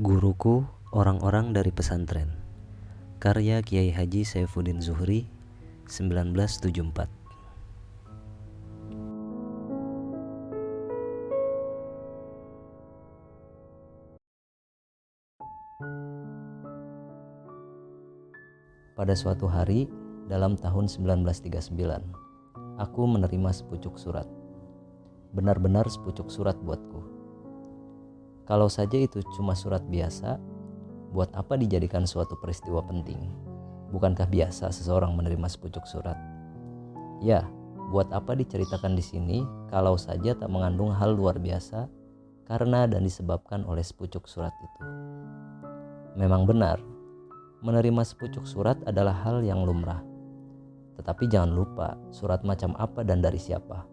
Guruku, orang-orang dari pesantren. Karya Kiai Haji Saifuddin Zuhri, 1974. Pada suatu hari dalam tahun 1939, aku menerima sepucuk surat. Benar-benar sepucuk surat buatku. Kalau saja itu cuma surat biasa, buat apa dijadikan suatu peristiwa penting? Bukankah biasa seseorang menerima sepucuk surat? Ya, buat apa diceritakan di sini kalau saja tak mengandung hal luar biasa karena dan disebabkan oleh sepucuk surat itu. Memang benar, menerima sepucuk surat adalah hal yang lumrah. Tetapi jangan lupa surat macam apa dan dari siapa.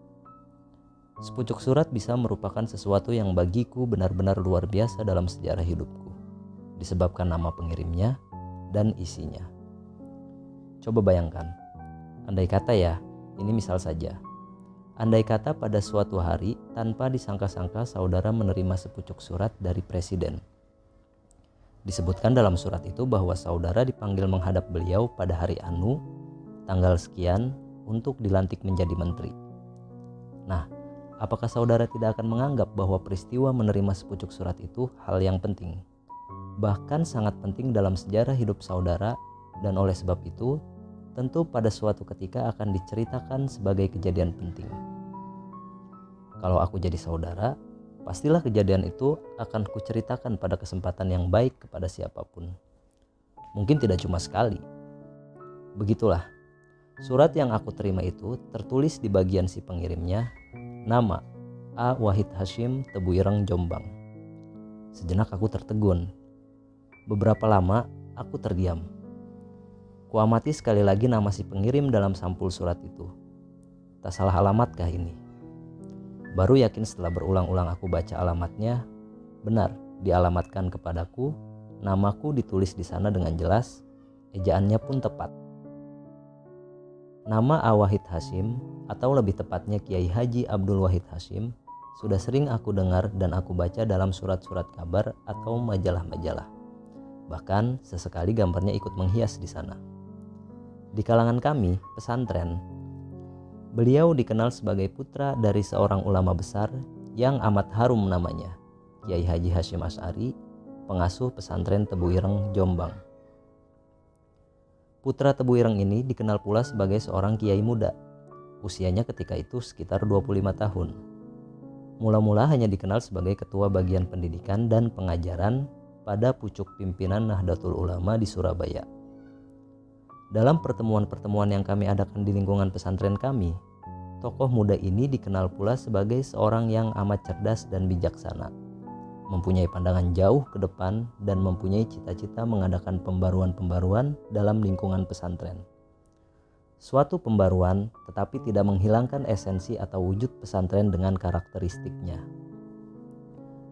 Sepucuk surat bisa merupakan sesuatu yang bagiku benar-benar luar biasa dalam sejarah hidupku, disebabkan nama pengirimnya dan isinya. Coba bayangkan, andai kata ya, ini misal saja. Andai kata pada suatu hari tanpa disangka-sangka saudara menerima sepucuk surat dari presiden. Disebutkan dalam surat itu bahwa saudara dipanggil menghadap beliau pada hari anu, tanggal sekian, untuk dilantik menjadi menteri. Nah, apakah saudara tidak akan menganggap bahwa peristiwa menerima sepucuk surat itu hal yang penting? Bahkan sangat penting dalam sejarah hidup saudara, dan oleh sebab itu, tentu pada suatu ketika akan diceritakan sebagai kejadian penting. Kalau aku jadi saudara, pastilah kejadian itu akan kuceritakan pada kesempatan yang baik kepada siapapun. Mungkin tidak cuma sekali. Begitulah, surat yang aku terima itu tertulis di bagian si pengirimnya, nama A. Wahid Hashim, Tebu Ireng, Jombang. Sejenak aku tertegun. Beberapa lama aku terdiam. Kuamati sekali lagi nama si pengirim dalam sampul surat itu. Tak salah alamatkah ini? Baru yakin setelah berulang-ulang aku baca alamatnya, benar dialamatkan kepadaku, namaku ditulis di sana dengan jelas, ejaannya pun tepat. Nama A. Wahid Hashim, atau lebih tepatnya Kiai Haji Abdul Wahid Hashim, sudah sering aku dengar dan aku baca dalam surat-surat kabar atau majalah-majalah. Bahkan sesekali gambarnya ikut menghias di sana. Di kalangan kami, pesantren, beliau dikenal sebagai putra dari seorang ulama besar yang amat harum namanya, Kiai Haji Hashim Asy'ari, pengasuh pesantren Tebu Ireng, Jombang. Putra Tebu Ireng ini dikenal pula sebagai seorang kiai muda. Usianya ketika itu sekitar 25 tahun. Mula-mula hanya dikenal sebagai ketua bagian pendidikan dan pengajaran pada pucuk pimpinan Nahdlatul Ulama di Surabaya. Dalam pertemuan-pertemuan yang kami adakan di lingkungan pesantren kami, tokoh muda ini dikenal pula sebagai seorang yang amat cerdas dan bijaksana, mempunyai pandangan jauh ke depan dan mempunyai cita-cita mengadakan pembaruan-pembaruan dalam lingkungan pesantren. Suatu pembaruan tetapi tidak menghilangkan esensi atau wujud pesantren dengan karakteristiknya.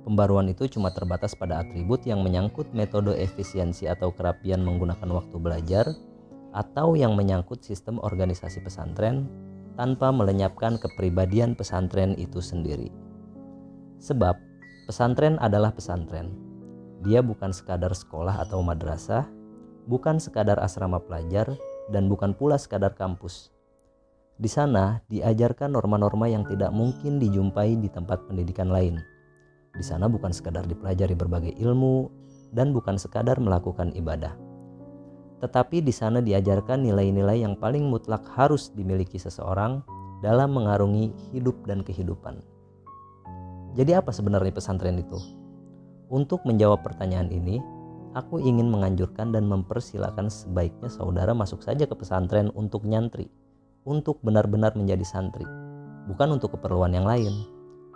Pembaruan itu cuma terbatas pada atribut yang menyangkut metode efisiensi atau kerapian menggunakan waktu belajar, atau yang menyangkut sistem organisasi pesantren tanpa melenyapkan kepribadian pesantren itu sendiri. Sebab pesantren adalah pesantren. Dia bukan sekadar sekolah atau madrasah, bukan sekadar asrama pelajar, dan bukan pula sekadar kampus. Di sana diajarkan norma-norma yang tidak mungkin dijumpai di tempat pendidikan lain. Di sana bukan sekadar dipelajari berbagai ilmu dan bukan sekadar melakukan ibadah. Tetapi di sana diajarkan nilai-nilai yang paling mutlak harus dimiliki seseorang dalam mengarungi hidup dan kehidupan. Jadi apa sebenarnya pesantren itu? Untuk menjawab pertanyaan ini, aku ingin menganjurkan dan mempersilakan sebaiknya saudara masuk saja ke pesantren untuk nyantri, untuk benar-benar menjadi santri, bukan untuk keperluan yang lain.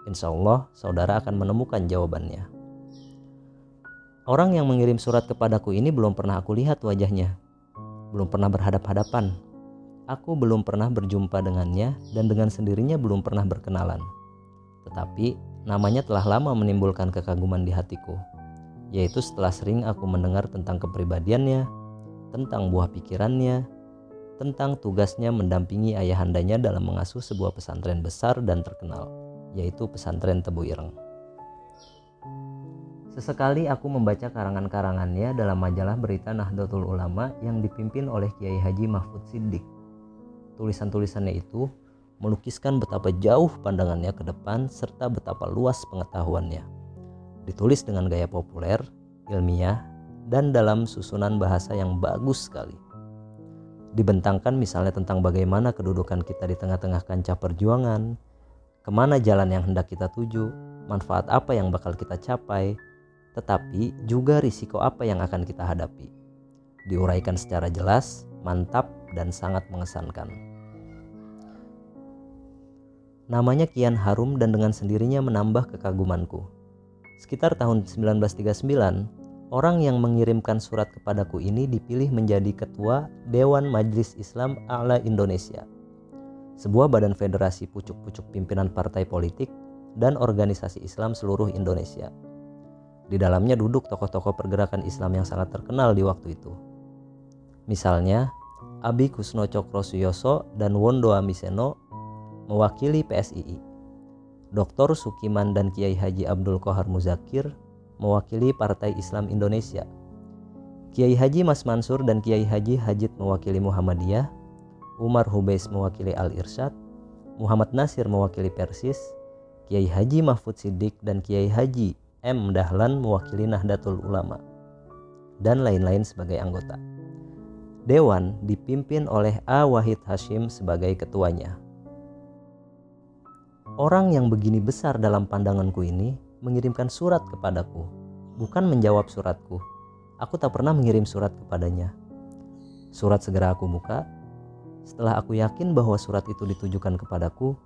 Insya Allah saudara akan menemukan jawabannya. Orang yang mengirim surat kepadaku ini belum pernah aku lihat wajahnya, belum pernah berhadap-hadapan. Aku belum pernah berjumpa dengannya dan dengan sendirinya belum pernah berkenalan. Tetapi namanya telah lama menimbulkan kekaguman di hatiku, yaitu setelah sering aku mendengar tentang kepribadiannya, tentang buah pikirannya, tentang tugasnya mendampingi ayahandanya dalam mengasuh sebuah pesantren besar dan terkenal, yaitu pesantren Tebu Ireng. Sesekali aku membaca karangan-karangannya dalam majalah berita Nahdlatul Ulama yang dipimpin oleh Kiai Haji Mahfud Siddiq. Tulisan-tulisannya itu melukiskan betapa jauh pandangannya ke depan serta betapa luas pengetahuannya. Ditulis dengan gaya populer, ilmiah, dan dalam susunan bahasa yang bagus sekali. Dibentangkan misalnya tentang bagaimana kedudukan kita di tengah-tengah kancah perjuangan, kemana jalan yang hendak kita tuju, manfaat apa yang bakal kita capai, tetapi juga risiko apa yang akan kita hadapi. Diuraikan secara jelas, mantap, dan sangat mengesankan. Namanya kian harum dan dengan sendirinya menambah kekagumanku. Sekitar tahun 1939, orang yang mengirimkan surat kepadaku ini dipilih menjadi ketua Dewan Majelis Islam A'la Indonesia, sebuah badan federasi pucuk-pucuk pimpinan partai politik dan organisasi Islam seluruh Indonesia. Di dalamnya duduk tokoh-tokoh pergerakan Islam yang sangat terkenal di waktu itu. Misalnya, Abi Kusno Cokrosuyoso dan Wondo Amiseno mewakili PSII. Dr. Sukiman dan Kiai Haji Abdul Qohar Muzakir mewakili Partai Islam Indonesia. Kiai Haji Mas Mansur dan Kiai Haji Hajid mewakili Muhammadiyah. Umar Hubais mewakili Al-Irsyad. Muhammad Nasir mewakili Persis. Kiai Haji Mahfud Siddiq dan Kiai Haji M. Dahlan mewakili Nahdlatul Ulama, dan lain-lain sebagai anggota. Dewan dipimpin oleh A. Wahid Hashim sebagai ketuanya. Orang yang begini besar dalam pandanganku ini mengirimkan surat kepadaku, bukan menjawab suratku. Aku tak pernah mengirim surat kepadanya. Surat segera aku buka. Setelah aku yakin bahwa surat itu ditujukan kepadaku,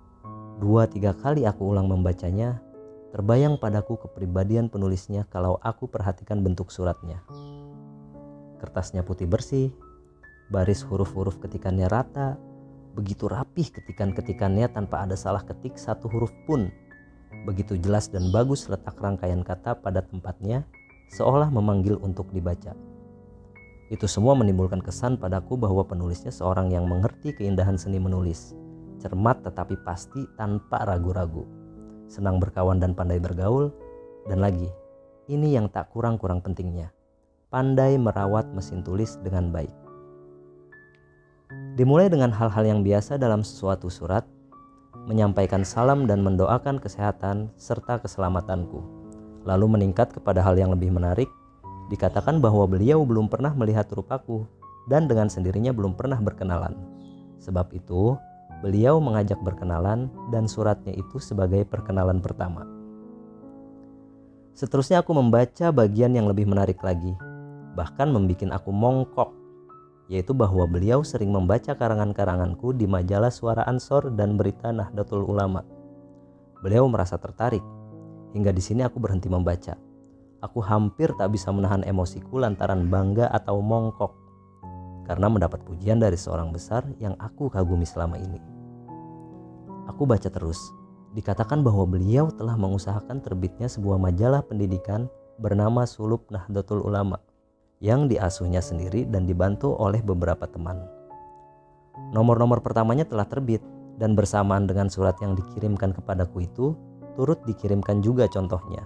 2-3 kali aku ulang membacanya. Terbayang padaku kepribadian penulisnya kalau aku perhatikan bentuk suratnya. Kertasnya putih bersih, baris huruf-huruf ketikannya rata, begitu rapih ketikan-ketikannya tanpa ada salah ketik satu huruf pun. Begitu jelas dan bagus letak rangkaian kata pada tempatnya, seolah memanggil untuk dibaca. Itu semua menimbulkan kesan padaku bahwa penulisnya seorang yang mengerti keindahan seni menulis, cermat tetapi pasti tanpa ragu-ragu, senang berkawan dan pandai bergaul, dan lagi, ini yang tak kurang-kurang pentingnya, pandai merawat mesin tulis dengan baik. Dimulai dengan hal-hal yang biasa dalam suatu surat, menyampaikan salam dan mendoakan kesehatan serta keselamatanku. Lalu meningkat kepada hal yang lebih menarik, dikatakan bahwa beliau belum pernah melihat rupaku dan dengan sendirinya belum pernah berkenalan. Sebab itu, beliau mengajak berkenalan dan suratnya itu sebagai perkenalan pertama. Seterusnya aku membaca bagian yang lebih menarik lagi, bahkan membuat aku mongkok, yaitu bahwa beliau sering membaca karangan-karanganku di majalah Suara Ansor dan berita Nahdlatul Ulama. Beliau merasa tertarik, hingga di sini aku berhenti membaca. Aku hampir tak bisa menahan emosiku lantaran bangga atau mongkok, karena mendapat pujian dari seorang besar yang aku kagumi selama ini. Aku baca terus. Dikatakan bahwa beliau telah mengusahakan terbitnya sebuah majalah pendidikan bernama Sulub Nahdlatul Ulama yang diasuhnya sendiri dan dibantu oleh beberapa teman. Nomor-nomor pertamanya telah terbit dan bersamaan dengan surat yang dikirimkan kepadaku itu turut dikirimkan juga contohnya.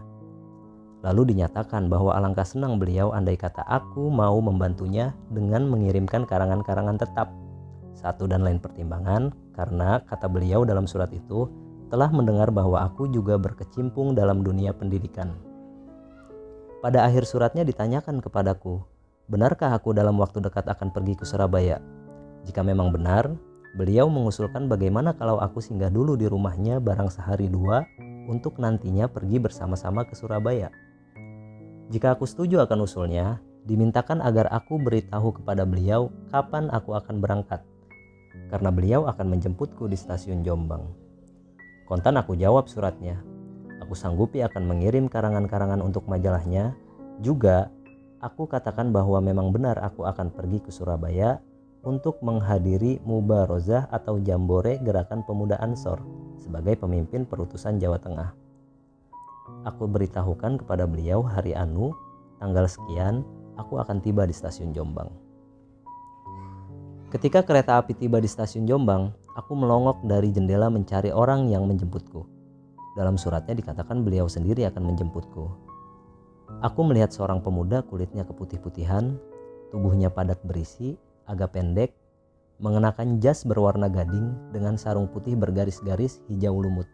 Lalu dinyatakan bahwa alangkah senang beliau andai kata aku mau membantunya dengan mengirimkan karangan-karangan tetap. Satu dan lain pertimbangan, karena kata beliau dalam surat itu telah mendengar bahwa aku juga berkecimpung dalam dunia pendidikan. Pada akhir suratnya ditanyakan kepadaku, benarkah aku dalam waktu dekat akan pergi ke Surabaya? Jika memang benar, beliau mengusulkan bagaimana kalau aku singgah dulu di rumahnya barang sehari dua untuk nantinya pergi bersama-sama ke Surabaya. Jika aku setuju akan usulnya, dimintakan agar aku beritahu kepada beliau kapan aku akan berangkat, karena beliau akan menjemputku di stasiun Jombang. Kontan aku jawab suratnya. Aku sanggupi akan mengirim karangan-karangan untuk majalahnya. Juga, aku katakan bahwa memang benar aku akan pergi ke Surabaya untuk menghadiri mubarozah atau jambore Gerakan Pemuda Ansor sebagai pemimpin perutusan Jawa Tengah. Aku beritahukan kepada beliau hari anu, tanggal sekian, aku akan tiba di stasiun Jombang. Ketika kereta api tiba di stasiun Jombang, aku melongok dari jendela mencari orang yang menjemputku. Dalam suratnya dikatakan beliau sendiri akan menjemputku. Aku melihat seorang pemuda kulitnya keputih-putihan, tubuhnya padat berisi, agak pendek, mengenakan jas berwarna gading dengan sarung putih bergaris-garis hijau lumut.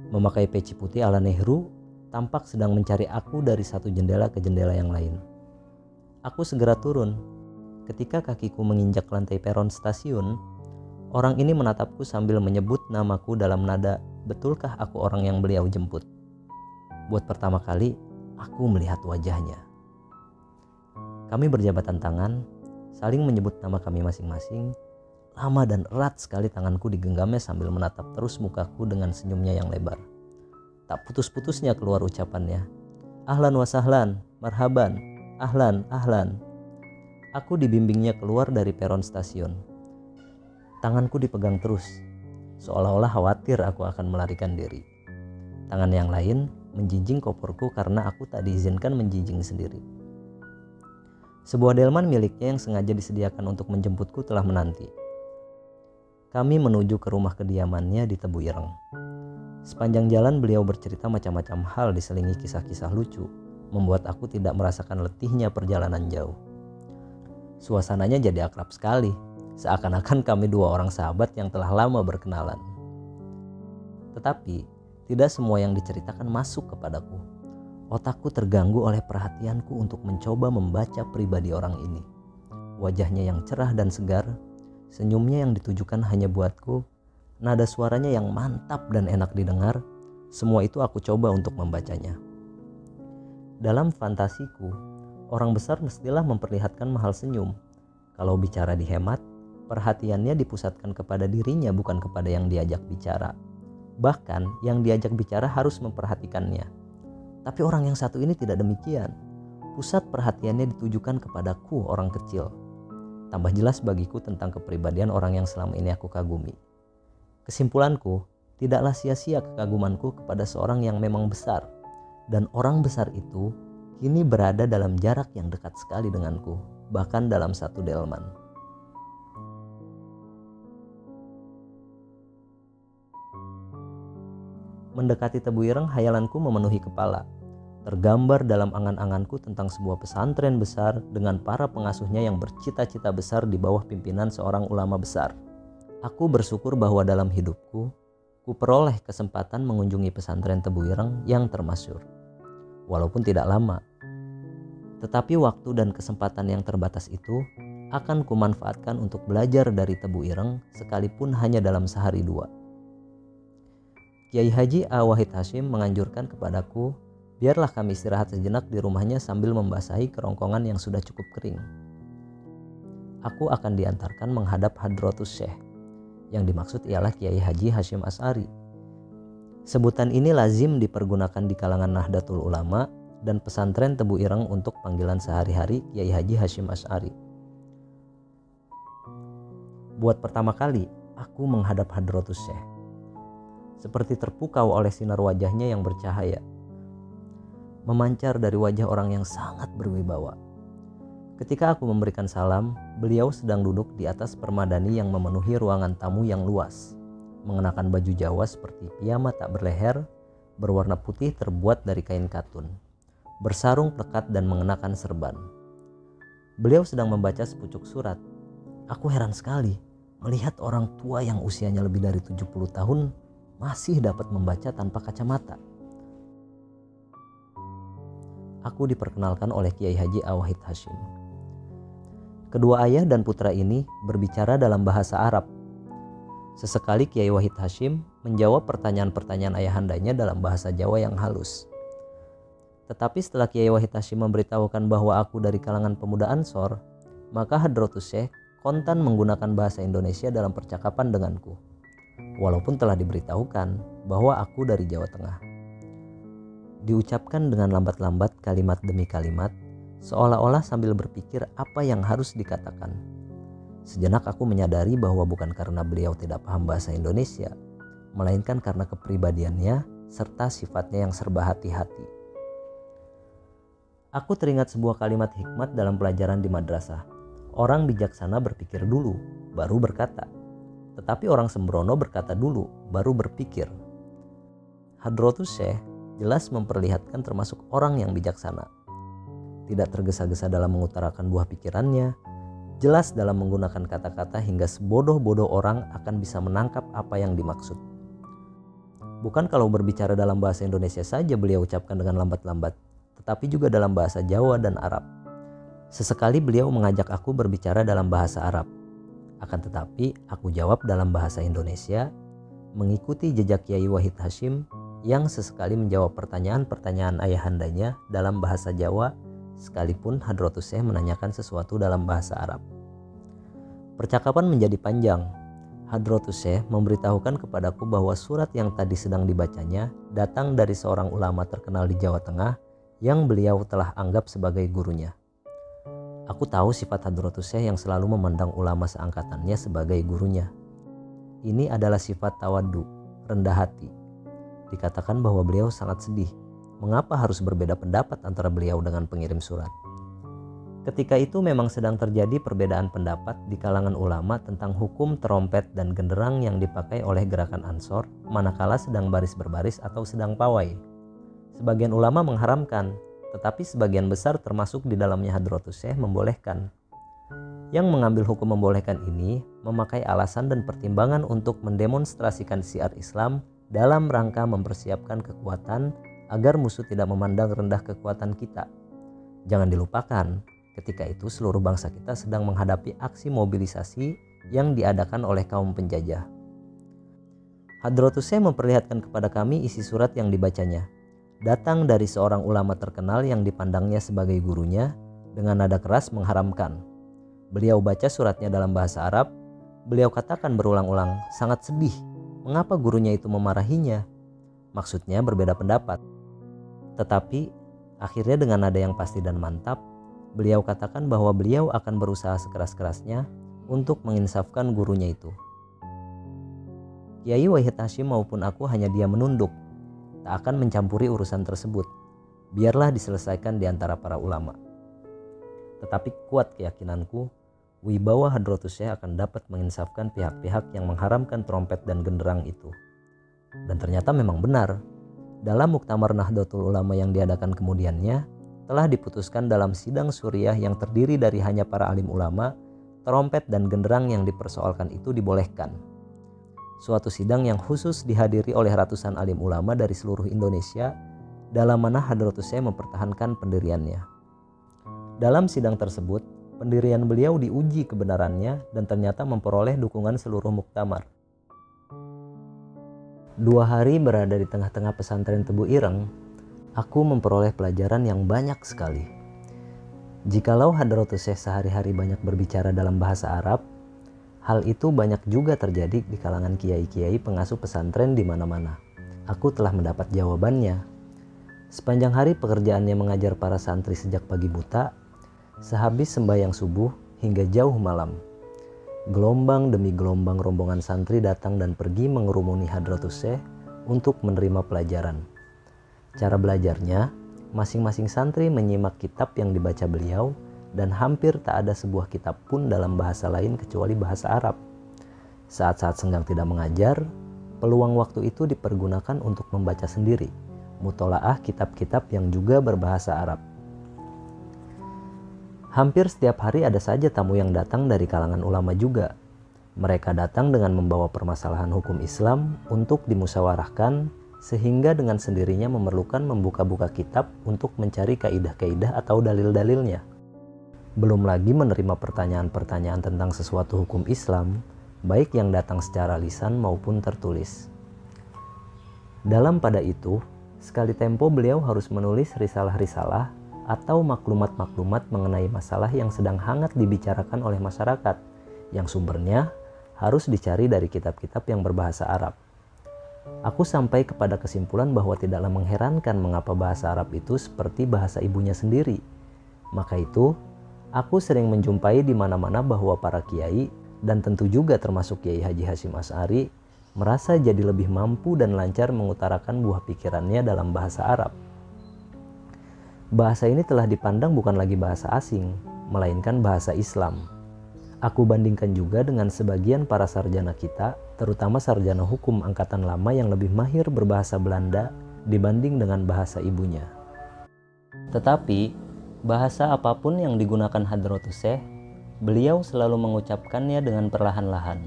Memakai peci putih ala Nehru, tampak sedang mencari aku dari satu jendela ke jendela yang lain. Aku segera turun. Ketika kakiku menginjak lantai peron stasiun, orang ini menatapku sambil menyebut namaku dalam nada, "Betulkah aku orang yang beliau jemput?" Buat pertama kali, aku melihat wajahnya. Kami berjabatan tangan, saling menyebut nama kami masing-masing. Lama dan erat sekali tanganku digenggamnya sambil menatap terus mukaku dengan senyumnya yang lebar. Tak putus-putusnya keluar ucapannya, "Ahlan wa sahlan, marhaban, ahlan, ahlan." Aku dibimbingnya keluar dari peron stasiun. Tanganku dipegang terus, seolah-olah khawatir aku akan melarikan diri. Tangan yang lain menjinjing koporku karena aku tak diizinkan menjinjing sendiri. Sebuah delman miliknya yang sengaja disediakan untuk menjemputku telah menanti. Kami menuju ke rumah kediamannya di Tebu Ireng. Sepanjang jalan beliau bercerita macam-macam hal diselingi kisah-kisah lucu, membuat aku tidak merasakan letihnya perjalanan jauh. Suasananya jadi akrab sekali, seakan-akan kami dua orang sahabat yang telah lama berkenalan. Tetapi tidak semua yang diceritakan masuk kepadaku. Otakku terganggu oleh perhatianku untuk mencoba membaca pribadi orang ini. Wajahnya yang cerah dan segar, senyumnya yang ditujukan hanya buatku, nada suaranya yang mantap dan enak didengar, semua itu aku coba untuk membacanya. Dalam fantasiku, orang besar mestilah memperlihatkan mahal senyum. Kalau bicara dihemat, perhatiannya dipusatkan kepada dirinya bukan kepada yang diajak bicara. Bahkan yang diajak bicara harus memperhatikannya. Tapi orang yang satu ini tidak demikian. Pusat perhatiannya ditujukan kepadaku, orang kecil. Tambah jelas bagiku tentang kepribadian orang yang selama ini aku kagumi. Kesimpulanku, tidaklah sia-sia kekagumanku kepada seorang yang memang besar. Dan orang besar itu kini berada dalam jarak yang dekat sekali denganku, bahkan dalam satu delman. Mendekati Tebu Ireng, hayalanku memenuhi kepala. Tergambar dalam angan-anganku tentang sebuah pesantren besar dengan para pengasuhnya yang bercita-cita besar di bawah pimpinan seorang ulama besar. Aku bersyukur bahwa dalam hidupku, ku peroleh kesempatan mengunjungi pesantren Tebu Ireng yang termasyhur. Walaupun tidak lama, tetapi waktu dan kesempatan yang terbatas itu akan kumanfaatkan untuk belajar dari Tebu Ireng sekalipun hanya dalam sehari dua. Kiai Haji A. Wahid Hasyim menganjurkan kepadaku, biarlah kami istirahat sejenak di rumahnya sambil membasahi kerongkongan yang sudah cukup kering. Aku akan diantarkan menghadap Hadratus Syekh, yang dimaksud ialah Kiai Haji Hasyim Asy'ari. Sebutan ini lazim dipergunakan di kalangan Nahdlatul Ulama dan pesantren Tebu Ireng untuk panggilan sehari-hari Kiai Haji Hasyim Asy'ari. Buat pertama kali, aku menghadap Hadratus Syekh. Seperti terpukau oleh sinar wajahnya yang bercahaya, memancar dari wajah orang yang sangat berwibawa. Ketika aku memberikan salam, beliau sedang duduk di atas permadani yang memenuhi ruangan tamu yang luas, mengenakan baju Jawa seperti piyama tak berleher, berwarna putih terbuat dari kain katun, bersarung plekat dan mengenakan serban. Beliau sedang membaca sepucuk surat. Aku heran sekali melihat orang tua yang usianya lebih dari 70 tahun masih dapat membaca tanpa kacamata. Aku diperkenalkan oleh Kiai Haji A. Wahid Hasyim. Kedua ayah dan putra ini berbicara dalam bahasa Arab. Sesekali Kiai Wahid Hasyim menjawab pertanyaan-pertanyaan ayahandanya dalam bahasa Jawa yang halus. Tetapi setelah Kiai Wahid Hasyim memberitahukan bahwa aku dari kalangan pemuda Ansor, maka Hadratus Syekh kontan menggunakan bahasa Indonesia dalam percakapan denganku. Walaupun telah diberitahukan bahwa aku dari Jawa Tengah. Diucapkan dengan lambat-lambat kalimat demi kalimat, seolah-olah sambil berpikir apa yang harus dikatakan. Sejenak aku menyadari bahwa bukan karena beliau tidak paham bahasa Indonesia, melainkan karena kepribadiannya serta sifatnya yang serba hati-hati. Aku teringat sebuah kalimat hikmat dalam pelajaran di madrasah. Orang bijaksana berpikir dulu, baru berkata. Tetapi orang sembrono berkata dulu, baru berpikir. Hadratus Syekh jelas memperlihatkan termasuk orang yang bijaksana. Tidak tergesa-gesa dalam mengutarakan buah pikirannya, jelas dalam menggunakan kata-kata hingga sebodoh-bodoh orang akan bisa menangkap apa yang dimaksud. Bukan kalau berbicara dalam bahasa Indonesia saja beliau ucapkan dengan lambat-lambat, tetapi juga dalam bahasa Jawa dan Arab. Sesekali beliau mengajak aku berbicara dalam bahasa Arab. Akan tetapi aku jawab dalam bahasa Indonesia, mengikuti jejak Kiai Wahid Hasyim yang sesekali menjawab pertanyaan-pertanyaan ayahandanya dalam bahasa Jawa, sekalipun Hadratus Syekh menanyakan sesuatu dalam bahasa Arab. Percakapan menjadi panjang. Hadratus Syekh memberitahukan kepadaku bahwa surat yang tadi sedang dibacanya datang dari seorang ulama terkenal di Jawa Tengah yang beliau telah anggap sebagai gurunya. Aku tahu sifat Hadratus Syekh yang selalu memandang ulama seangkatannya sebagai gurunya. Ini adalah sifat tawaddu, rendah hati. Dikatakan bahwa beliau sangat sedih. Mengapa harus berbeda pendapat antara beliau dengan pengirim surat? Ketika itu memang sedang terjadi perbedaan pendapat di kalangan ulama tentang hukum trompet dan genderang yang dipakai oleh gerakan Ansor manakala sedang baris berbaris atau sedang pawai. Sebagian ulama mengharamkan, tetapi sebagian besar termasuk di dalamnya Hadratus Syekh membolehkan. Yang mengambil hukum membolehkan ini memakai alasan dan pertimbangan untuk mendemonstrasikan syiar Islam dalam rangka mempersiapkan kekuatan agar musuh tidak memandang rendah kekuatan kita. Jangan dilupakan, ketika itu seluruh bangsa kita sedang menghadapi aksi mobilisasi yang diadakan oleh kaum penjajah. Hadratus Syekh memperlihatkan kepada kami isi surat yang dibacanya. Datang dari seorang ulama terkenal yang dipandangnya sebagai gurunya dengan nada keras mengharamkan. Beliau baca suratnya dalam bahasa Arab. Beliau katakan berulang-ulang, sangat sedih. Mengapa gurunya itu memarahinya? Maksudnya berbeda pendapat. Tetapi akhirnya dengan nada yang pasti dan mantap, beliau katakan bahwa beliau akan berusaha sekeras-kerasnya untuk menginsafkan gurunya itu. Kiai Wahid Hasyim maupun aku hanya diam menunduk, tak akan mencampuri urusan tersebut. Biarlah diselesaikan di antara para ulama. Tetapi kuat keyakinanku, wibawa Hadratus Syekh akan dapat menginsafkan pihak-pihak yang mengharamkan trompet dan genderang itu. Dan ternyata memang benar. Dalam Muktamar Nahdlatul Ulama yang diadakan kemudiannya, telah diputuskan dalam sidang suriah yang terdiri dari hanya para alim ulama, trompet dan genderang yang dipersoalkan itu dibolehkan. Suatu sidang yang khusus dihadiri oleh ratusan alim ulama dari seluruh Indonesia, dalam mana Hadratus Syekh mempertahankan pendiriannya. Dalam sidang tersebut, pendirian beliau diuji kebenarannya dan ternyata memperoleh dukungan seluruh muktamar. 2 hari berada di tengah-tengah pesantren Tebu Ireng, aku memperoleh pelajaran yang banyak sekali. Jikalau Hadratus Syekh sehari-hari banyak berbicara dalam bahasa Arab, hal itu banyak juga terjadi di kalangan kiai-kiai pengasuh pesantren di mana-mana. Aku telah mendapat jawabannya. Sepanjang hari pekerjaannya mengajar para santri sejak pagi buta, sehabis sembahyang subuh hingga jauh malam. Gelombang demi gelombang rombongan santri datang dan pergi mengerumuni Hadratus Syekh untuk menerima pelajaran. Cara belajarnya, masing-masing santri menyimak kitab yang dibaca beliau, dan hampir tak ada sebuah kitab pun dalam bahasa lain kecuali bahasa Arab. Saat-saat senggang tidak mengajar, peluang waktu itu dipergunakan untuk membaca sendiri, mutolaah kitab-kitab yang juga berbahasa Arab. Hampir setiap hari ada saja tamu yang datang dari kalangan ulama juga. Mereka datang dengan membawa permasalahan hukum Islam untuk dimusyawarahkan, sehingga dengan sendirinya memerlukan membuka-buka kitab untuk mencari kaidah-kaidah atau dalil-dalilnya. Belum lagi menerima pertanyaan-pertanyaan tentang sesuatu hukum Islam, baik yang datang secara lisan maupun tertulis. Dalam pada itu, sekali tempo beliau harus menulis risalah-risalah atau maklumat-maklumat mengenai masalah yang sedang hangat dibicarakan oleh masyarakat, yang sumbernya harus dicari dari kitab-kitab yang berbahasa Arab. Aku sampai kepada kesimpulan bahwa tidaklah mengherankan mengapa bahasa Arab itu seperti bahasa ibunya sendiri. Maka itu, aku sering menjumpai di mana-mana bahwa para kiai, dan tentu juga termasuk Kiai Haji Hasyim Asy'ari, merasa jadi lebih mampu dan lancar mengutarakan buah pikirannya dalam bahasa Arab. Bahasa ini telah dipandang bukan lagi bahasa asing, melainkan bahasa Islam. Aku bandingkan juga dengan sebagian para sarjana kita, terutama sarjana hukum angkatan lama yang lebih mahir berbahasa Belanda dibanding dengan bahasa ibunya. Tetapi, bahasa apapun yang digunakan Hadratus Syekh, beliau selalu mengucapkannya dengan perlahan-lahan,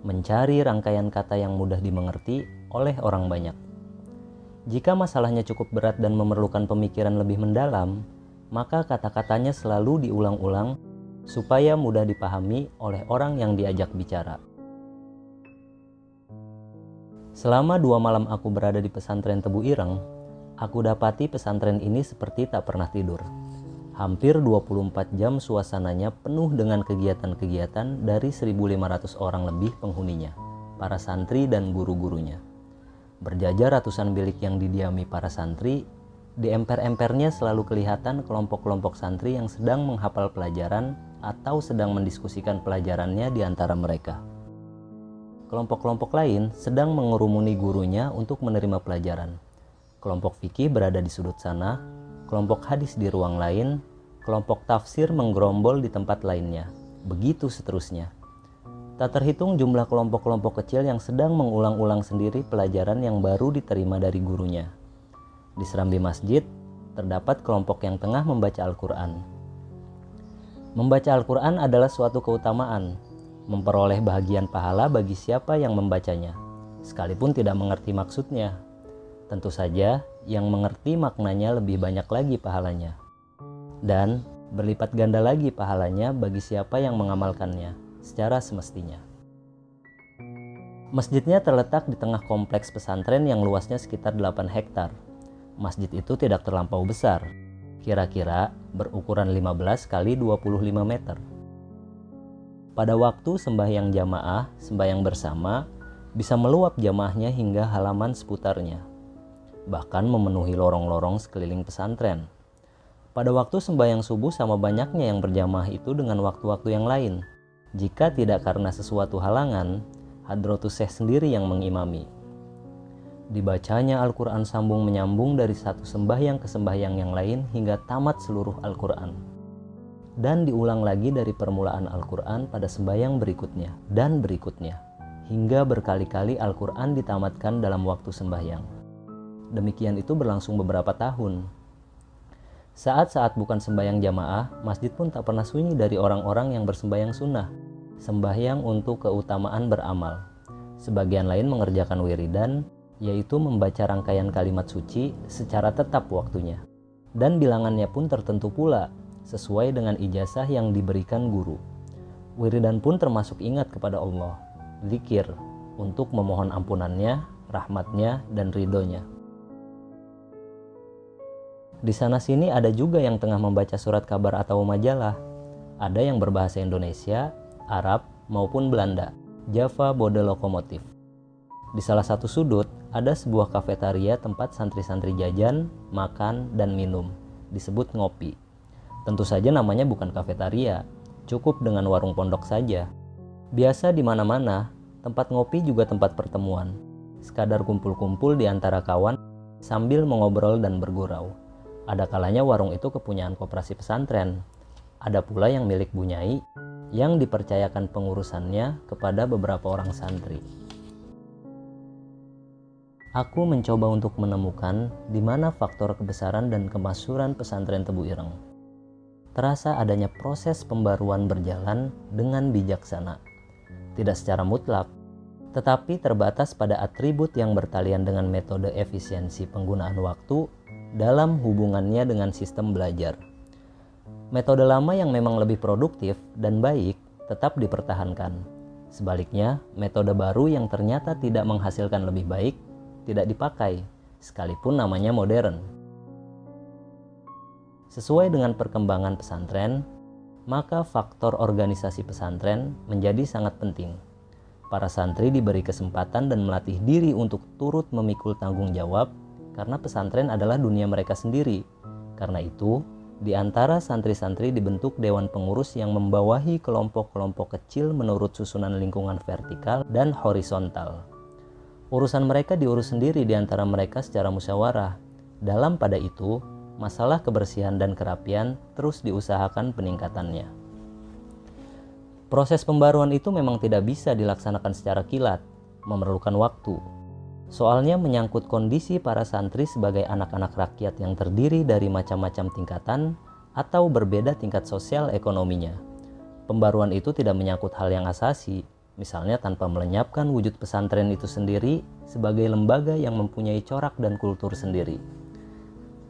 mencari rangkaian kata yang mudah dimengerti oleh orang banyak. Jika masalahnya cukup berat dan memerlukan pemikiran lebih mendalam, maka kata-katanya selalu diulang-ulang supaya mudah dipahami oleh orang yang diajak bicara. Selama 2 malam aku berada di pesantren Tebu Ireng, aku dapati pesantren ini seperti tak pernah tidur. Hampir 24 jam suasananya penuh dengan kegiatan-kegiatan dari 1.500 orang lebih penghuninya, para santri dan guru-gurunya. Berjajar ratusan bilik yang didiami para santri, di emper-empernya selalu kelihatan kelompok-kelompok santri yang sedang menghafal pelajaran atau sedang mendiskusikan pelajarannya di antara mereka. Kelompok-kelompok lain sedang mengerumuni gurunya untuk menerima pelajaran. Kelompok fikih berada di sudut sana, kelompok hadis di ruang lain, kelompok tafsir menggerombol di tempat lainnya. Begitu seterusnya. Tak terhitung jumlah kelompok-kelompok kecil yang sedang mengulang-ulang sendiri pelajaran yang baru diterima dari gurunya. Di serambi masjid, terdapat kelompok yang tengah membaca Al-Quran. Membaca Al-Quran adalah suatu keutamaan, memperoleh bahagian pahala bagi siapa yang membacanya, sekalipun tidak mengerti maksudnya. Tentu saja, yang mengerti maknanya lebih banyak lagi pahalanya. Dan berlipat ganda lagi pahalanya bagi siapa yang mengamalkannya secara semestinya. Masjidnya terletak di tengah kompleks pesantren yang luasnya sekitar 8 hektar. Masjid itu tidak terlampau besar, kira-kira berukuran 15 kali 25 meter. Pada waktu sembahyang jamaah, sembahyang bersama, bisa meluap jamaahnya hingga halaman seputarnya, bahkan memenuhi lorong-lorong sekeliling pesantren. Pada waktu sembahyang subuh sama banyaknya yang berjamaah itu dengan waktu-waktu yang lain. Jika tidak karena sesuatu halangan, Hadratus Syekh sendiri yang mengimami. Dibacanya Al-Quran sambung menyambung dari satu sembahyang ke sembahyang yang lain hingga tamat seluruh Al-Quran. Dan diulang lagi dari permulaan Al-Quran pada sembahyang berikutnya dan berikutnya, hingga berkali-kali Al-Quran ditamatkan dalam waktu sembahyang. Demikian itu berlangsung beberapa tahun. Saat-saat bukan sembahyang jamaah, masjid pun tak pernah sunyi dari orang-orang yang bersembahyang sunnah, sembahyang untuk keutamaan beramal. Sebagian lain mengerjakan wiridan, yaitu membaca rangkaian kalimat suci secara tetap waktunya. Dan bilangannya pun tertentu pula, sesuai dengan ijazah yang diberikan guru. Wiridan pun termasuk ingat kepada Allah, zikir untuk memohon ampunannya, rahmatnya, dan ridhonya. Di sana-sini ada juga yang tengah membaca surat kabar atau majalah. Ada yang berbahasa Indonesia, Arab, maupun Belanda, Java Bode Lokomotif. Di salah satu sudut, ada sebuah kafetaria tempat santri-santri jajan, makan, dan minum, disebut ngopi. Tentu saja namanya bukan kafetaria, cukup dengan warung pondok saja. Biasa di mana-mana, tempat ngopi juga tempat pertemuan. Sekadar kumpul-kumpul di antara kawan sambil mengobrol dan bergurau. Ada kalanya warung itu kepunyaan koperasi pesantren. Ada pula yang milik Bu Nyai, yang dipercayakan pengurusannya kepada beberapa orang santri. Aku mencoba untuk menemukan di mana faktor kebesaran dan kemasyhuran pesantren Tebu Ireng. Terasa adanya proses pembaruan berjalan dengan bijaksana. Tidak secara mutlak, tetapi terbatas pada atribut yang bertalian dengan metode efisiensi penggunaan waktu dalam hubungannya dengan sistem belajar. Metode lama yang memang lebih produktif dan baik tetap dipertahankan. Sebaliknya, metode baru yang ternyata tidak menghasilkan lebih baik tidak dipakai, sekalipun namanya modern. Sesuai dengan perkembangan pesantren, maka faktor organisasi pesantren menjadi sangat penting. Para santri diberi kesempatan dan melatih diri untuk turut memikul tanggung jawab karena pesantren adalah dunia mereka sendiri. Karena itu, di antara santri-santri dibentuk dewan pengurus yang membawahi kelompok-kelompok kecil menurut susunan lingkungan vertikal dan horizontal. Urusan mereka diurus sendiri di antara mereka secara musyawarah. Dalam pada itu, masalah kebersihan dan kerapian terus diusahakan peningkatannya. Proses pembaruan itu memang tidak bisa dilaksanakan secara kilat, memerlukan waktu. Soalnya menyangkut kondisi para santri sebagai anak-anak rakyat yang terdiri dari macam-macam tingkatan atau berbeda tingkat sosial ekonominya. Pembaruan itu tidak menyangkut hal yang asasi, misalnya tanpa melenyapkan wujud pesantren itu sendiri sebagai lembaga yang mempunyai corak dan kultur sendiri.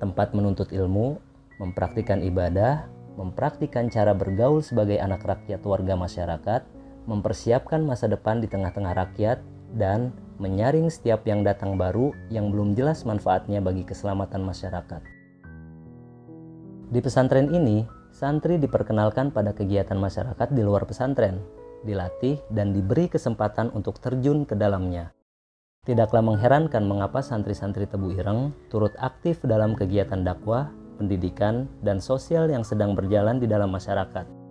Tempat menuntut ilmu, mempraktikkan ibadah, mempraktikkan cara bergaul sebagai anak rakyat warga masyarakat, mempersiapkan masa depan di tengah-tengah rakyat, dan menyaring setiap yang datang baru yang belum jelas manfaatnya bagi keselamatan masyarakat. Di pesantren ini, santri diperkenalkan pada kegiatan masyarakat di luar pesantren, dilatih dan diberi kesempatan untuk terjun ke dalamnya. Tidaklah mengherankan mengapa santri-santri Tebu Ireng turut aktif dalam kegiatan dakwah, pendidikan, dan sosial yang sedang berjalan di dalam masyarakat.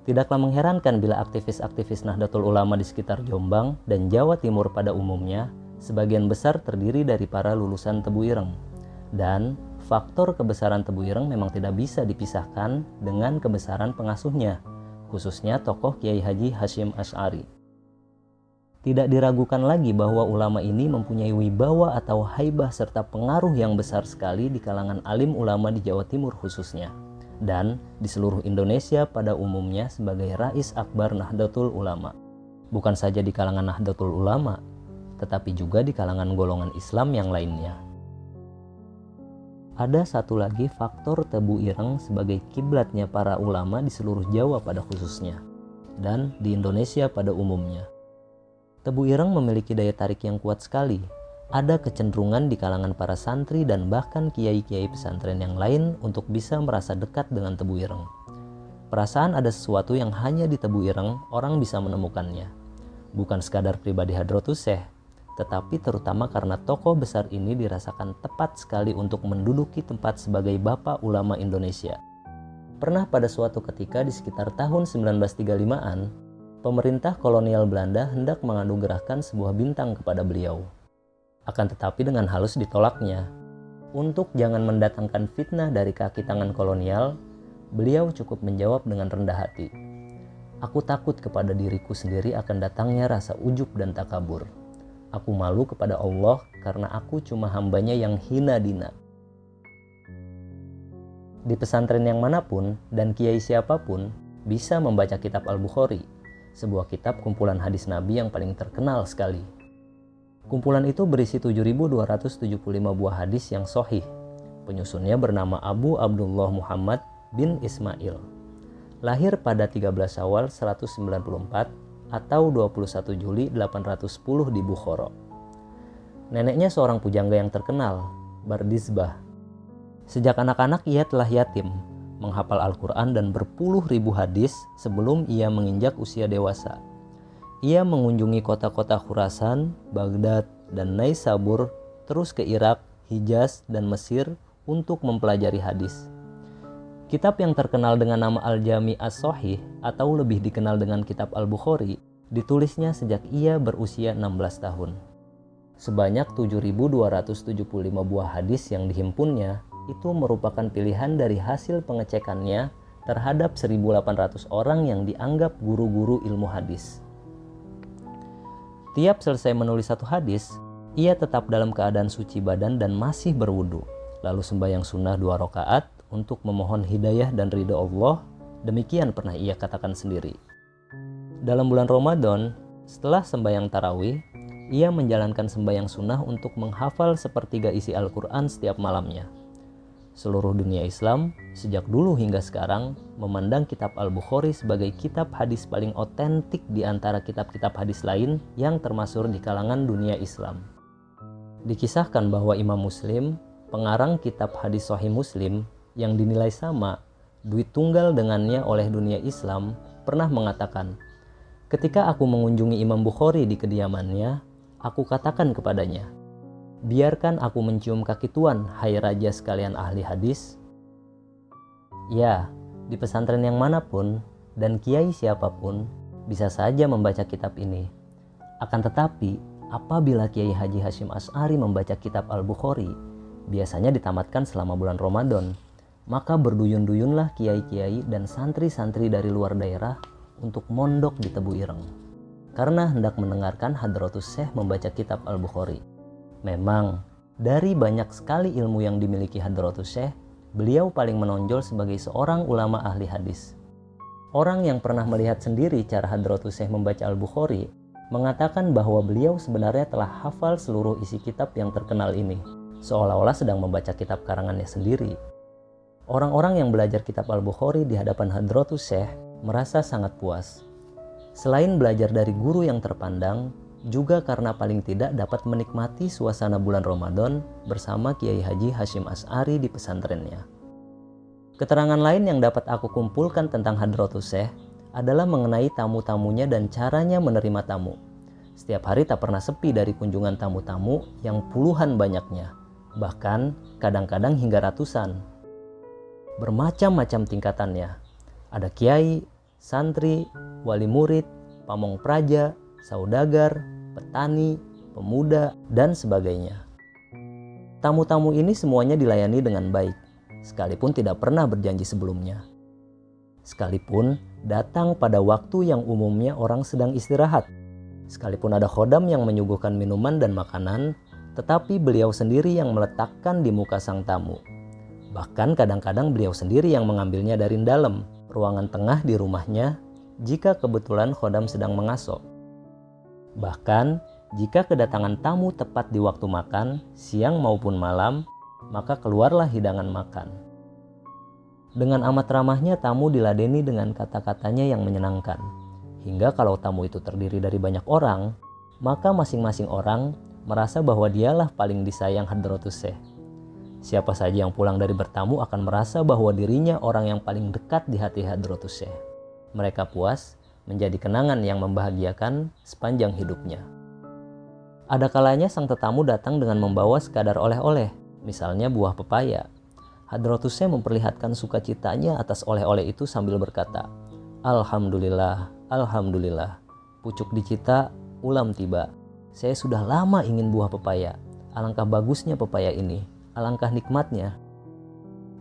Tidaklah mengherankan bila aktivis-aktivis Nahdlatul Ulama di sekitar Jombang dan Jawa Timur pada umumnya sebagian besar terdiri dari para lulusan Tebu Ireng. Dan faktor kebesaran Tebu Ireng memang tidak bisa dipisahkan dengan kebesaran pengasuhnya, khususnya tokoh Kiai Haji Hasyim Asy'ari. Tidak diragukan lagi bahwa ulama ini mempunyai wibawa atau haibah serta pengaruh yang besar sekali di kalangan alim ulama di Jawa Timur khususnya, dan di seluruh Indonesia pada umumnya sebagai Rais Akbar Nahdlatul Ulama. Bukan saja di kalangan Nahdlatul Ulama, tetapi juga di kalangan golongan Islam yang lainnya. Ada satu lagi faktor Tebu Ireng sebagai kiblatnya para ulama di seluruh Jawa pada khususnya, dan di Indonesia pada umumnya. Tebu Ireng memiliki daya tarik yang kuat sekali. Ada kecenderungan di kalangan para santri dan bahkan kiai-kiai pesantren yang lain untuk bisa merasa dekat dengan Tebu Ireng. Perasaan ada sesuatu yang hanya di Tebu Ireng orang bisa menemukannya. Bukan sekadar pribadi Hadratus Syekh, tetapi terutama karena tokoh besar ini dirasakan tepat sekali untuk menduduki tempat sebagai Bapak Ulama Indonesia. Pernah pada suatu ketika di sekitar tahun 1935-an, pemerintah kolonial Belanda hendak menganugerahkan sebuah bintang kepada beliau. Akan tetapi dengan halus ditolaknya. Untuk jangan mendatangkan fitnah dari kaki tangan kolonial, beliau cukup menjawab dengan rendah hati. Aku takut kepada diriku sendiri akan datangnya rasa ujub dan takabur. Aku malu kepada Allah karena aku cuma hambanya yang hina dina. Di pesantren yang manapun dan kiai siapapun bisa membaca kitab Al-Bukhari, sebuah kitab kumpulan hadis Nabi yang paling terkenal sekali. Kumpulan itu berisi 7.275 buah hadis yang sahih. Penyusunnya bernama Abu Abdullah Muhammad bin Ismail. Lahir pada 13 Syawal 194 atau 21 Juli 810 di Bukhara. Neneknya seorang pujangga yang terkenal, Bardizbah. Sejak anak-anak ia telah yatim, menghafal Al-Quran dan berpuluh ribu hadis sebelum ia menginjak usia dewasa. Ia mengunjungi kota-kota Khurasan, Baghdad, dan Naisabur, terus ke Irak, Hijaz, dan Mesir untuk mempelajari hadis. Kitab yang terkenal dengan nama Al-Jami' As-Sahih atau lebih dikenal dengan kitab Al-Bukhari ditulisnya sejak ia berusia 16 tahun. Sebanyak 7.275 buah hadis yang dihimpunnya itu merupakan pilihan dari hasil pengecekannya terhadap 1.800 orang yang dianggap guru-guru ilmu hadis. Tiap selesai menulis satu hadis, ia tetap dalam keadaan suci badan dan masih berwudu, lalu sembahyang sunnah 2 rakaat untuk memohon hidayah dan ridha Allah. Demikian pernah ia katakan sendiri. Dalam bulan Ramadan, setelah sembahyang tarawih, ia menjalankan sembahyang sunnah untuk menghafal sepertiga isi Al-Quran setiap malamnya. Seluruh dunia Islam, sejak dulu hingga sekarang, memandang kitab Al-Bukhari sebagai kitab hadis paling otentik di antara kitab-kitab hadis lain yang termasuk di kalangan dunia Islam. Dikisahkan bahwa Imam Muslim, pengarang kitab hadis Sahih Muslim, yang dinilai sama, duit tunggal dengannya oleh dunia Islam, pernah mengatakan, "Ketika aku mengunjungi Imam Bukhari di kediamannya, aku katakan kepadanya, biarkan aku mencium kaki Tuan, hai raja sekalian ahli hadis." Ya, di pesantren yang manapun dan kiai siapapun bisa saja membaca kitab ini. Akan tetapi, apabila Kiai Haji Hasyim Asy'ari membaca kitab Al-Bukhari, biasanya ditamatkan selama bulan Ramadan, maka berduyun-duyunlah kiai-kiai dan santri-santri dari luar daerah untuk mondok di Tebu Ireng, karena hendak mendengarkan Hadratus Syekh membaca kitab Al-Bukhari. Memang, dari banyak sekali ilmu yang dimiliki Hadratus Syekh, beliau paling menonjol sebagai seorang ulama ahli hadis. Orang yang pernah melihat sendiri cara Hadratus Syekh membaca Al-Bukhari mengatakan bahwa beliau sebenarnya telah hafal seluruh isi kitab yang terkenal ini, seolah-olah sedang membaca kitab karangannya sendiri. Orang-orang yang belajar kitab Al-Bukhari di hadapan Hadratus Syekh merasa sangat puas. Selain belajar dari guru yang terpandang, juga karena paling tidak dapat menikmati suasana bulan Ramadan bersama Kiai Haji Hasyim Asy'ari di pesantrennya. Keterangan lain yang dapat aku kumpulkan tentang Hadratus Syekh adalah mengenai tamu-tamunya dan caranya menerima tamu. Setiap hari tak pernah sepi dari kunjungan tamu-tamu yang puluhan banyaknya, bahkan kadang-kadang hingga ratusan. Bermacam-macam tingkatannya. Ada kiai, santri, wali murid, pamong praja, saudagar, petani, pemuda, dan sebagainya. Tamu-tamu ini semuanya dilayani dengan baik, sekalipun tidak pernah berjanji sebelumnya. Sekalipun datang pada waktu yang umumnya orang sedang istirahat. Sekalipun ada khodam yang menyuguhkan minuman dan makanan, tetapi beliau sendiri yang meletakkan di muka sang tamu. Bahkan kadang-kadang beliau sendiri yang mengambilnya dari dalam ruangan tengah di rumahnya jika kebetulan khodam sedang mengasok. Bahkan jika kedatangan tamu tepat di waktu makan, siang maupun malam, maka keluarlah hidangan makan. Dengan amat ramahnya tamu diladeni dengan kata-katanya yang menyenangkan. Hingga kalau tamu itu terdiri dari banyak orang, maka masing-masing orang merasa bahwa dialah paling disayang Hadratus Syekh. Siapa saja yang pulang dari bertamu akan merasa bahwa dirinya orang yang paling dekat di hati Hadratus Syekh. Mereka puas menjadi kenangan yang membahagiakan sepanjang hidupnya. Ada kalanya sang tetamu datang dengan membawa sekadar oleh-oleh, misalnya buah pepaya. Hadratus Syekh memperlihatkan sukacitanya atas oleh-oleh itu sambil berkata, "Alhamdulillah, Alhamdulillah, pucuk dicita, ulam tiba. Saya sudah lama ingin buah pepaya. Alangkah bagusnya pepaya ini. Alangkah nikmatnya."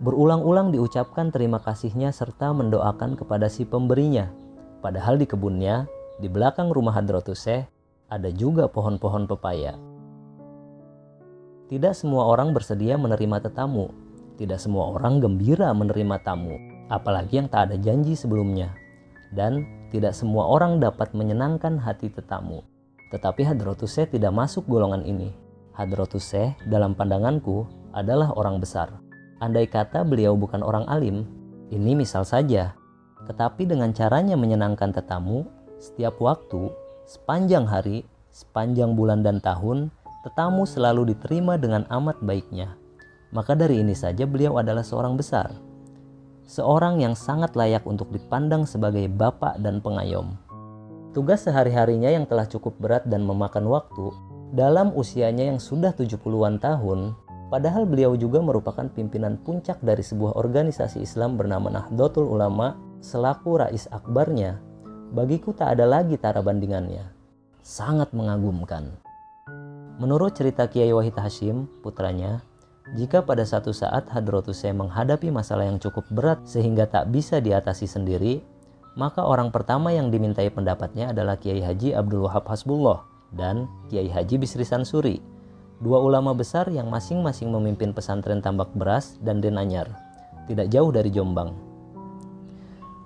Berulang-ulang diucapkan terima kasihnya serta mendoakan kepada si pemberinya. Padahal di kebunnya, di belakang rumah Hadratus Syekh, ada juga pohon-pohon pepaya. Tidak semua orang bersedia menerima tetamu. Tidak semua orang gembira menerima tamu, apalagi yang tak ada janji sebelumnya. Dan tidak semua orang dapat menyenangkan hati tetamu. Tetapi Hadratus Syekh tidak masuk golongan ini. Hadratus Syekh dalam pandanganku adalah orang besar. Andai kata beliau bukan orang alim, ini misal saja. Tetapi dengan caranya menyenangkan tetamu, setiap waktu, sepanjang hari, sepanjang bulan dan tahun, tetamu selalu diterima dengan amat baiknya. Maka dari ini saja beliau adalah seorang besar. Seorang yang sangat layak untuk dipandang sebagai bapak dan pengayom. Tugas sehari-harinya yang telah cukup berat dan memakan waktu, dalam usianya yang sudah 70-an tahun, padahal beliau juga merupakan pimpinan puncak dari sebuah organisasi Islam bernama Nahdlatul Ulama selaku rais akbarnya, bagiku tak ada lagi tara bandingannya. Sangat mengagumkan. Menurut cerita Kiai Wahid Hasyim, putranya, jika pada satu saat Hadratus Syekh menghadapi masalah yang cukup berat sehingga tak bisa diatasi sendiri, maka orang pertama yang dimintai pendapatnya adalah Kiai Haji Abdul Wahab Hasbullah dan Kiai Haji Bisri Sansuri, dua ulama besar yang masing-masing memimpin pesantren Tambak Beras dan Denanyar, tidak jauh dari Jombang.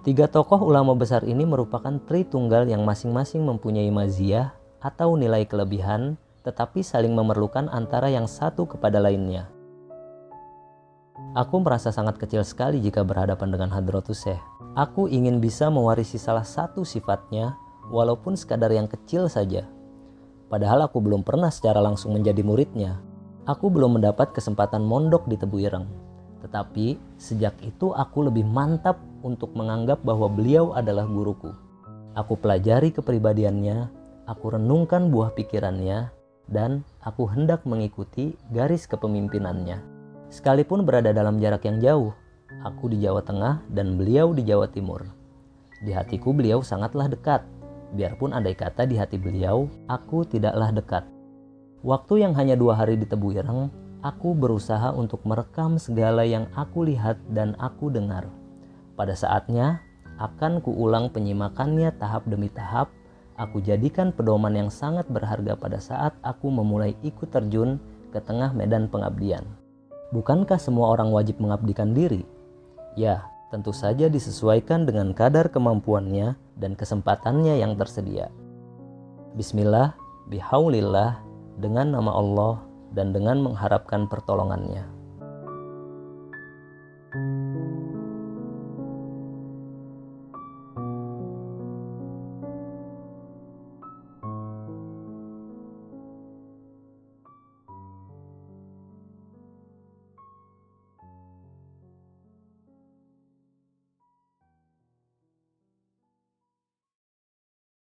Tiga tokoh ulama besar ini merupakan tritunggal yang masing-masing mempunyai maziyah atau nilai kelebihan, tetapi saling memerlukan antara yang satu kepada lainnya. Aku merasa sangat kecil sekali jika berhadapan dengan Hadratus Syekh. Aku ingin bisa mewarisi salah satu sifatnya, walaupun sekadar yang kecil saja. Padahal aku belum pernah secara langsung menjadi muridnya. Aku belum mendapat kesempatan mondok di Tebu Ireng. Tetapi sejak itu aku lebih mantap untuk menganggap bahwa beliau adalah guruku. Aku pelajari kepribadiannya, aku renungkan buah pikirannya, dan aku hendak mengikuti garis kepemimpinannya. Sekalipun berada dalam jarak yang jauh, aku di Jawa Tengah dan beliau di Jawa Timur. Di hatiku beliau sangatlah dekat, biarpun andai kata di hati beliau, aku tidaklah dekat. Waktu yang hanya 2 hari di Tebu Ireng, aku berusaha untuk merekam segala yang aku lihat dan aku dengar. Pada saatnya, akan kuulang penyimakannya tahap demi tahap, aku jadikan pedoman yang sangat berharga pada saat aku memulai ikut terjun ke tengah medan pengabdian. Bukankah semua orang wajib mengabdikan diri? Ya, tentu saja disesuaikan dengan kadar kemampuannya dan kesempatannya yang tersedia. Bismillah, bihaulillah, dengan nama Allah dan dengan mengharapkan pertolongannya.